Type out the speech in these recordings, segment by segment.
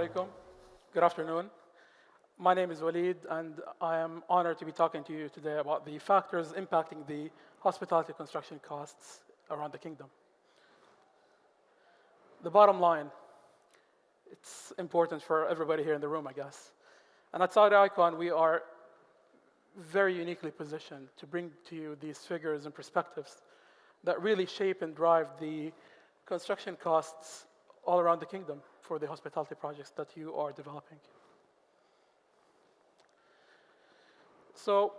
alaikum. Good afternoon. My name is Waleed, and I am honored to be talking to you today about the factors impacting the hospitality construction costs around the kingdom. The bottom line, it's important for everybody here in the room, I guess. And at Saudi Icon, we are very uniquely positioned to bring to you these figures and perspectives that really shape and drive the construction costs all around the kingdom for the hospitality projects that you are developing. So,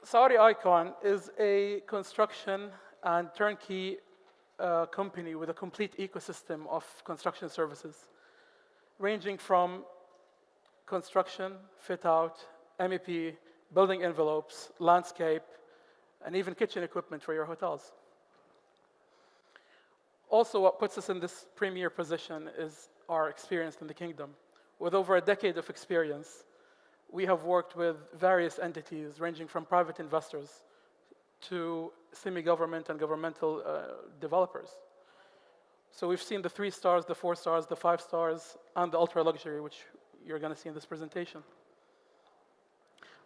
Saudi Icon is a construction and turnkey company with a complete ecosystem of construction services, ranging from construction, fit-out, MEP, building envelopes, landscape, and even kitchen equipment for your hotels. Also, what puts us in this premier position is our experience in the kingdom. With over a decade of experience, we have worked with various entities ranging from private investors to semi-government and governmental developers. So we've seen the 3 stars, the 4 stars, the 5 stars, and the ultra-luxury, which you're going to see in this presentation.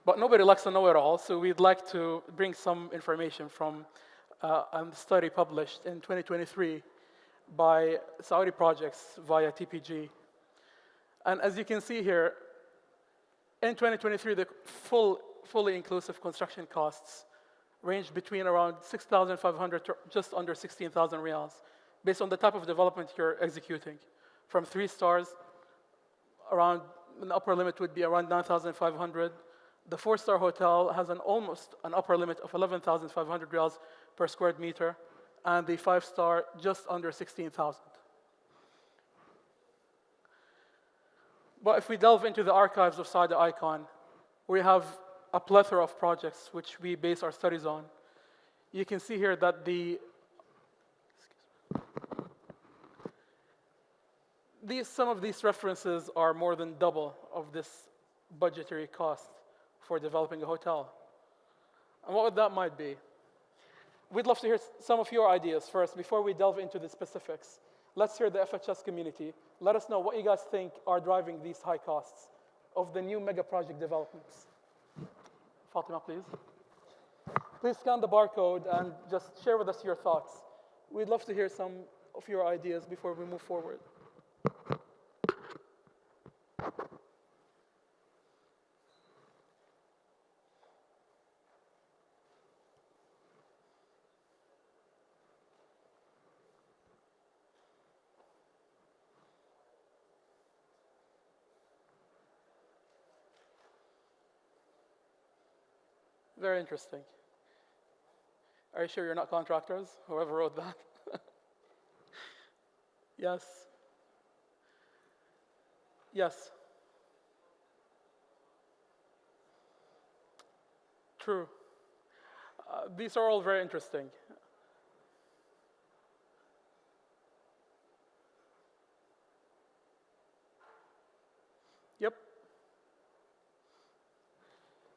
But nobody likes to know it all, so we'd like to bring some information from a study published in 2023 by Saudi Projects via TPG. And as you can see here, in 2023, the fully inclusive construction costs ranged between around 6,500 to just under 16,000 riyals, based on the type of development you're executing. From 3 stars, around an upper limit would be around 9,500. The 4-star hotel has almost an upper limit of 11,500 riyals per square meter, and the 5-star just under 16,000. But if we delve into the archives of Saudi Icon, we have a plethora of projects which we base our studies on. You can see here that some of these references are more than double of this budgetary cost for developing a hotel. And what that might be? We'd love to hear some of your ideas first before we delve into the specifics. Let's hear the FHS community. Let us know what you guys think are driving these high costs of the new mega project developments. Fatima, please. Please scan the barcode and just share with us your thoughts. We'd love to hear some of your ideas before we move forward. Very interesting. Are you sure you're not contractors? Whoever wrote that. Yes. Yes. True. These are all very interesting. Yep.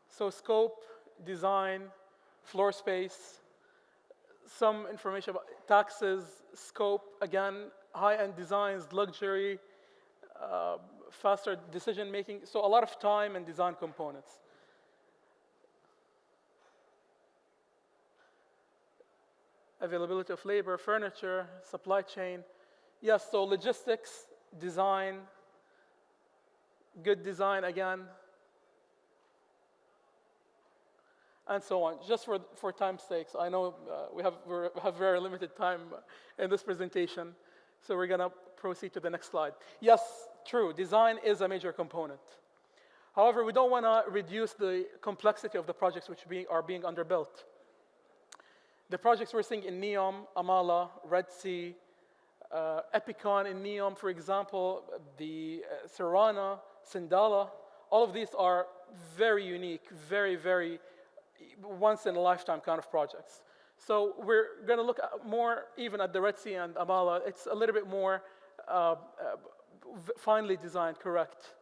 So scope, design, floor space, some information about taxes, scope, again, high-end designs, luxury, faster decision-making, so a lot of time and design components. Availability of labor, furniture, supply chain. Yes, so logistics, design, good design again, and so on. Just for time's sake, I know we have very limited time in this presentation, so we're going to proceed to the next slide. Yes, true, design is a major component. However, we don't want to reduce the complexity of the projects which are being underbuilt. The projects we're seeing in Neom, Amala, Red Sea, Epicon in Neom, for example, the Sirana, Sindala, all of these are very unique, very, very once-in-a-lifetime kind of projects. So we're going to look more even at the Red Sea and Amala. It's a little bit more finely designed, correct.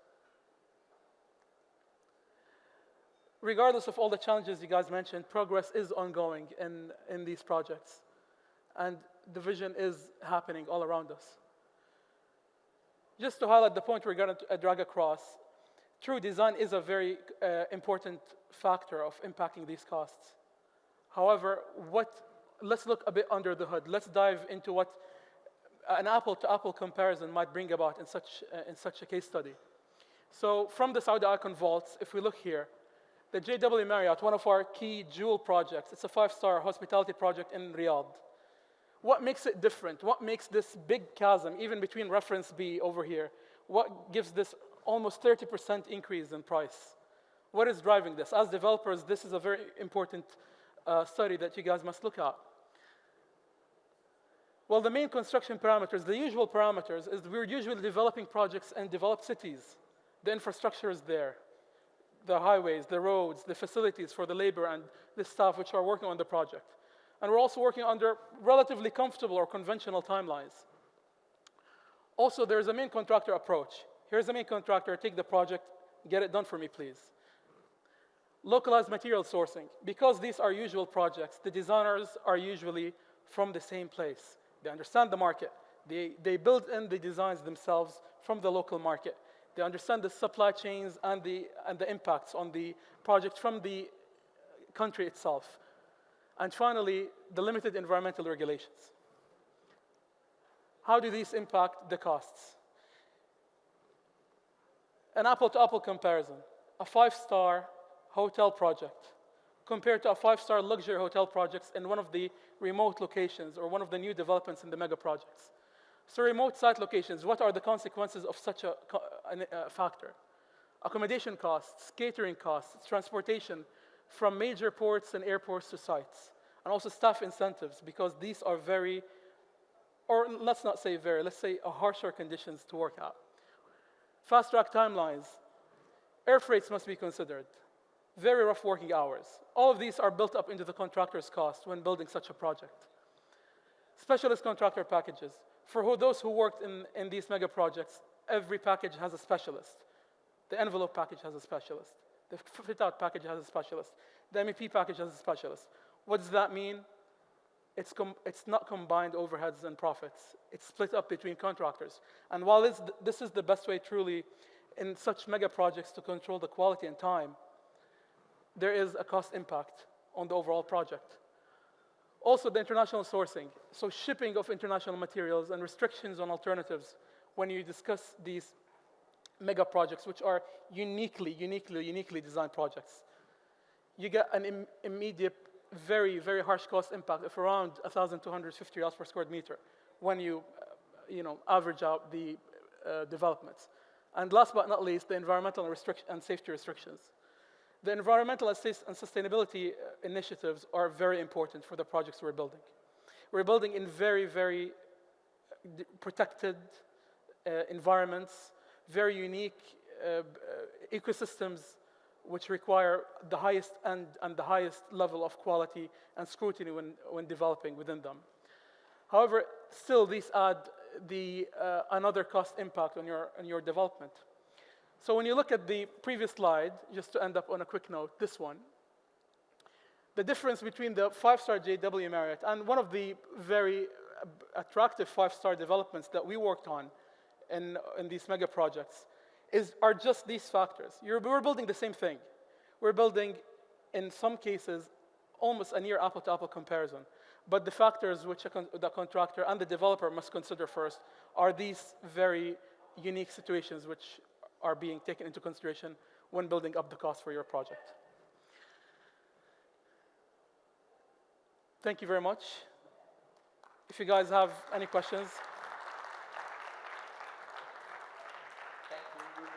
Regardless of all the challenges you guys mentioned, progress is ongoing in these projects. And the vision is happening all around us. Just to highlight the point we're going to drag across, true design is a very important factor of impacting these costs. However, let's look a bit under the hood. Let's dive into what an apple-to-apple comparison might bring about in such a case study. So from the Saudi Icon Vaults, if we look here, the JW Marriott, one of our key jewel projects, it's a 5-star hospitality project in Riyadh. What makes it different? What makes this big chasm, even between reference B over here, what gives this almost 30% increase in price? What is driving this? As developers, this is a very important study that you guys must look at. Well, the main construction parameters, the usual parameters, is we're usually developing projects in developed cities. The infrastructure is there. The highways, the roads, the facilities for the labor and the staff which are working on the project. And we're also working under relatively comfortable or conventional timelines. Also, there's a main contractor approach. Here's the main contractor, take the project, get it done for me, please. Localized material sourcing. Because these are usual projects, the designers are usually from the same place. They understand the market. They build in the designs themselves from the local market. They understand the supply chains and the impacts on the project from the country itself. And finally, the limited environmental regulations. How do these impact the costs? An apple-to-apple comparison. A 5-star hotel project compared to a 5-star luxury hotel projects in one of the remote locations or one of the new developments in the mega projects. So remote site locations, what are the consequences of such a factor? Accommodation costs, catering costs, transportation from major ports and airports to sites, and also staff incentives, because these are very, or let's not say very, let's say harsher conditions to work at. Fast-track timelines, air freights must be considered, very rough working hours. All of these are built up into the contractor's cost when building such a project. Specialist contractor packages. For those who worked in these mega projects, every package has a specialist. The envelope package has a specialist. The fit-out package has a specialist. The MEP package has a specialist. What does that mean? It's not combined overheads and profits. It's split up between contractors. And while this is the best way truly in such mega projects to control the quality and time, there is a cost impact on the overall project. Also, the international sourcing, so shipping of international materials and restrictions on alternatives when you discuss these mega projects, which are uniquely designed projects. You get an immediate, very, very harsh cost impact of around $1,250 per square meter when you average out the developments. And last but not least, the environmental and safety restrictions. The environmental and sustainability initiatives are very important for the projects we're building. We're building in very, very protected environments, very unique ecosystems which require the highest end and the highest level of quality and scrutiny when developing within them. However, still these add another cost impact on your development. So when you look at the previous slide, just to end up on a quick note, this one, the difference between the 5-star JW Marriott and one of the very attractive 5-star developments that we worked on in these mega projects are just these factors. We're building the same thing. We're building, in some cases, almost a near apple-to-apple comparison. But the factors which the contractor and the developer must consider first are these very unique situations which are being taken into consideration when building up the cost for your project. Thank you very much. If you guys have any questions. Thank you.